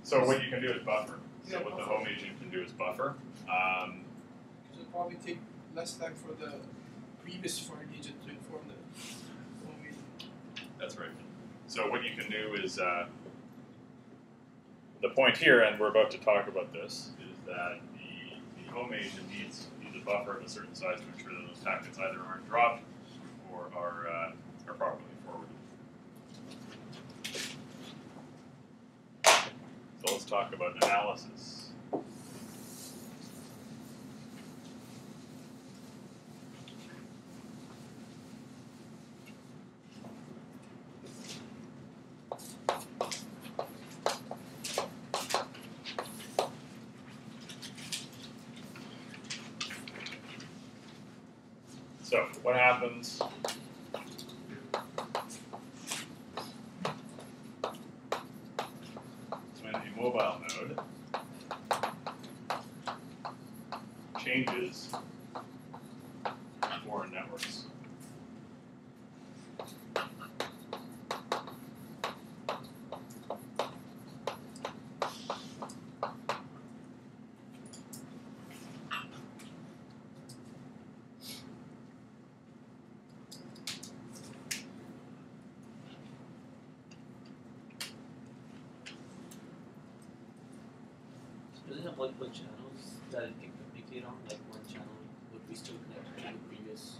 So what you can do is buffer. So what the home agent can do is buffer. It'll probably take less time for the previous foreign agent to inform the home agent. That's right. So what you can do is, the point here, and we're about to talk about this, is that the home agent needs a buffer of a certain size to ensure that those packets either aren't dropped or are properly forwarded. So let's talk about analysis. So what happens when a mobile node changes foreign networks? Does it have multiple channels that it can communicate on? Like one channel would be still connected to the previous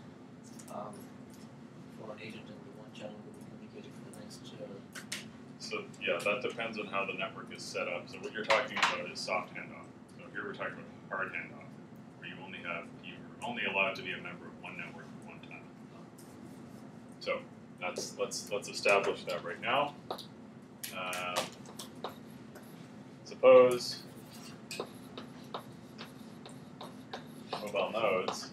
foreign agent, and the one channel would be communicating for the next. So yeah, that depends on how the network is set up. So what you're talking about is soft handoff. So here we're talking about hard handoff, where you're only allowed to be a member of one network at one time. So let's establish that right now. Suppose mobile nodes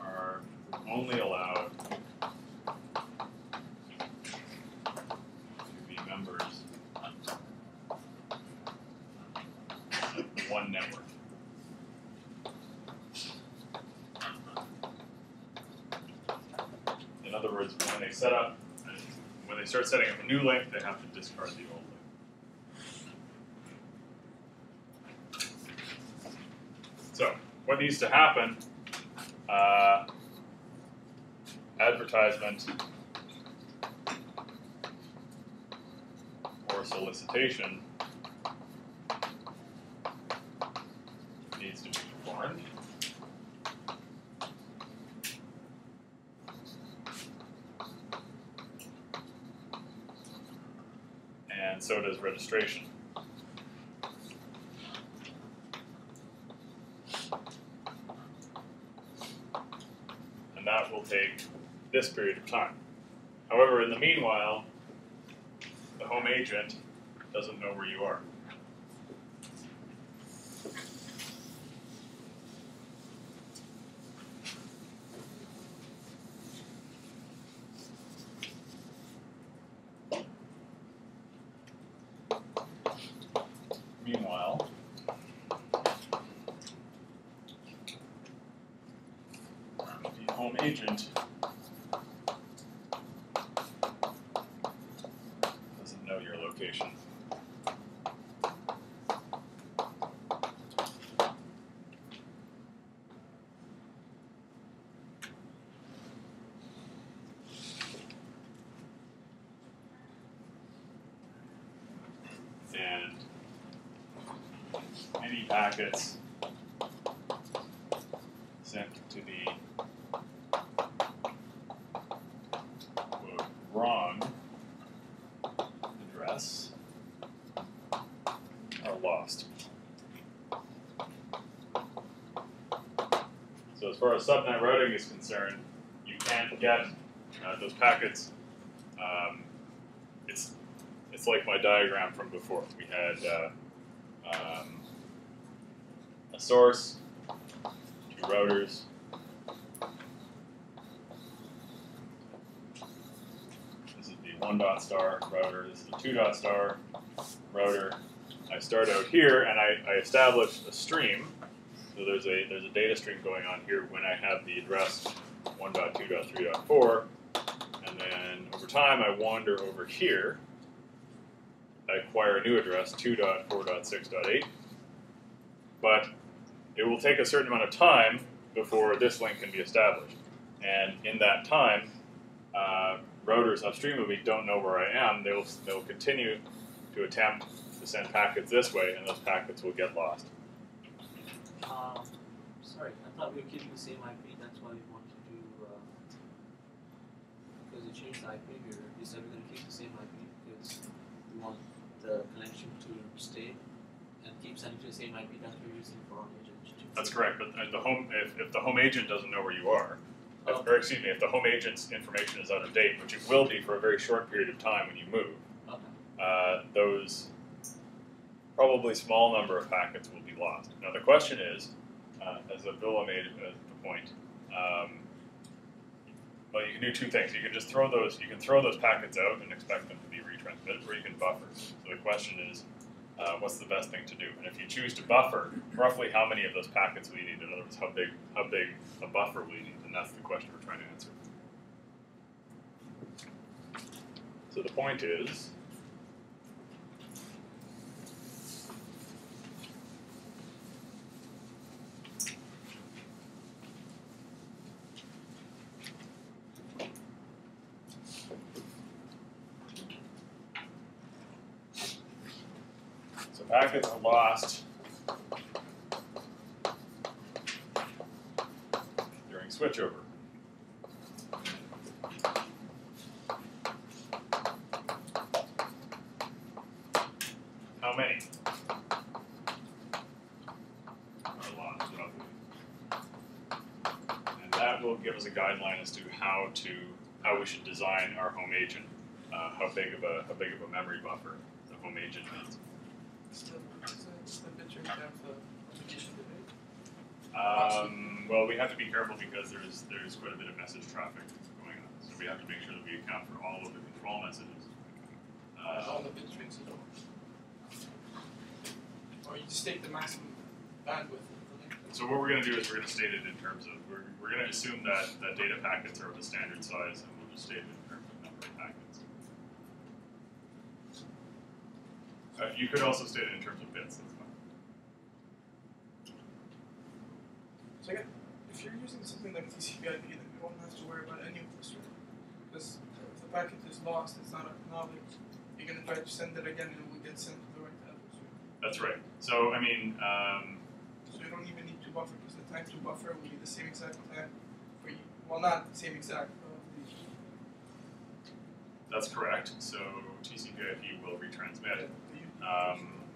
are only allowed to be members of one network. In other words, when they start setting up a new link, they have to discard the old link. So, what needs to happen? Advertisement or solicitation needs to be performed. And so does registration. And that will take this period of time. However, in the meanwhile, the home agent doesn't know where you are. Meanwhile, the home agent doesn't know your location. And any packets sent to the quote, wrong address are lost. So as far as subnet routing is concerned, you can't get those packets. It's like my diagram from before. We had a source, two routers. This is the 1.star router. This is the 2.star router. I start out here and I establish a stream. So there's a data stream going on here when I have the address 1.2.3.4, and then over time I wander over here. I acquire a new address, 2.4.6.8, but it will take a certain amount of time before this link can be established. And in that time, routers upstream of me don't know where I am. They'll continue to attempt to send packets this way, and those packets will get lost. Sorry, I thought we were keeping the same IP. That's why we want to do, because we changed the IP here. We said we're going to keep the same IP because we want the connection to stay and keep sending to the same IP that we're using for home agent. That's correct, but if the home agent doesn't know where you are, or excuse me, if the home agent's information is out of date, which it will be for a very short period of time when you move, those probably small number of packets will be lost. Now the question is, as Abdullah made the point, well, you can do two things. You can just throw those packets out and expect them to be retransmitted, or you can buffer. So the question is, what's the best thing to do? And if you choose to buffer, roughly how many of those packets will you need? In other words, how big a buffer will you need? And that's the question we're trying to answer. So the point is, packets are lost during switchover. How many are lost, roughly? And that will give us a guideline as to how we should design our home agent. How big of a memory buffer the home agent needs. Well, we have to be careful because there's quite a bit of message traffic going on, so we have to make sure that we account for all of the control messages. All the bit strings as well. Or you just take the maximum bandwidth. So what we're going to do is we're going to state it in terms of we're going to assume that data packets are of a standard size, and we'll just state it in terms of number of packets. You could also state it in terms of bits. That's fine. So again, if you're using something like TCP/IP, then you don't have to worry about any of this, because if the packet is lost, it's not acknowledged. You're going to try to send it again, and it will get sent to the right address. That's right. So I mean, so you don't even need to buffer, because the time to buffer will be the same exact time for you. Well, not the same exact. That's correct. So TCP/IP will retransmit.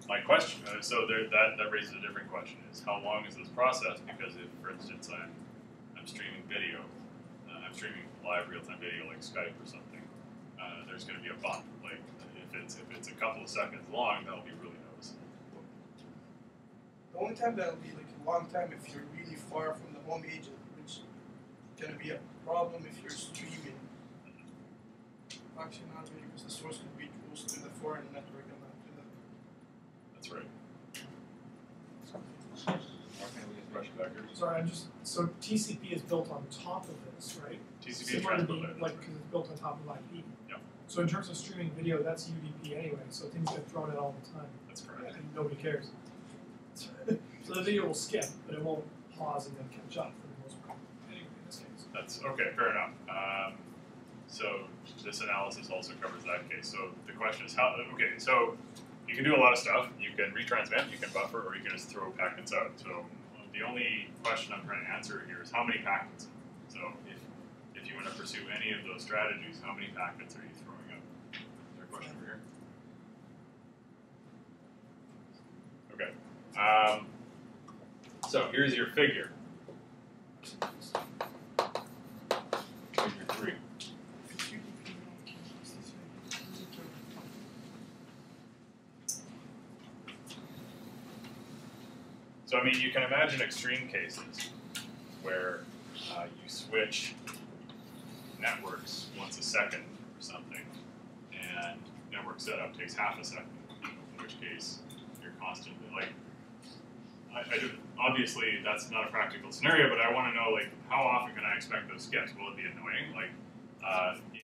My question, that raises a different question: is how long is this process? Because if, for instance, I'm streaming video, I'm streaming live real-time video like Skype or something, there's going to be a bump. Like if it's a couple of seconds long, that'll be really noticeable. The only time that'll be like a long time if you're really far from the home agent, which is going to be a problem if you're streaming. Actually, not really, because the source could be close to the foreign network and not to the. That's right. Sorry, so TCP is built on top of this, right? TCP is transport like because it's built on top of IP. Yep. So in terms of streaming video, that's UDP anyway, so things get thrown in all the time. That's correct. And nobody cares. So the video will skip, but it won't pause and then catch up for the most part. Anyway, in this case. That's okay. Fair enough. So this analysis also covers that case. So the question is how. Okay, so you can do a lot of stuff. You can retransmit, you can buffer, or you can just throw packets out. So the only question I'm trying to answer here is how many packets. So if you want to pursue any of those strategies, how many packets are you throwing out? Is there a question over here? Okay. So here's your figure. Figure 3. So, I mean, you can imagine extreme cases where you switch networks once a second or something, and network setup takes half a second, in which case you're constantly, like, obviously that's not a practical scenario, but I want to know, like, how often can I expect those skips? Will it be annoying? Like,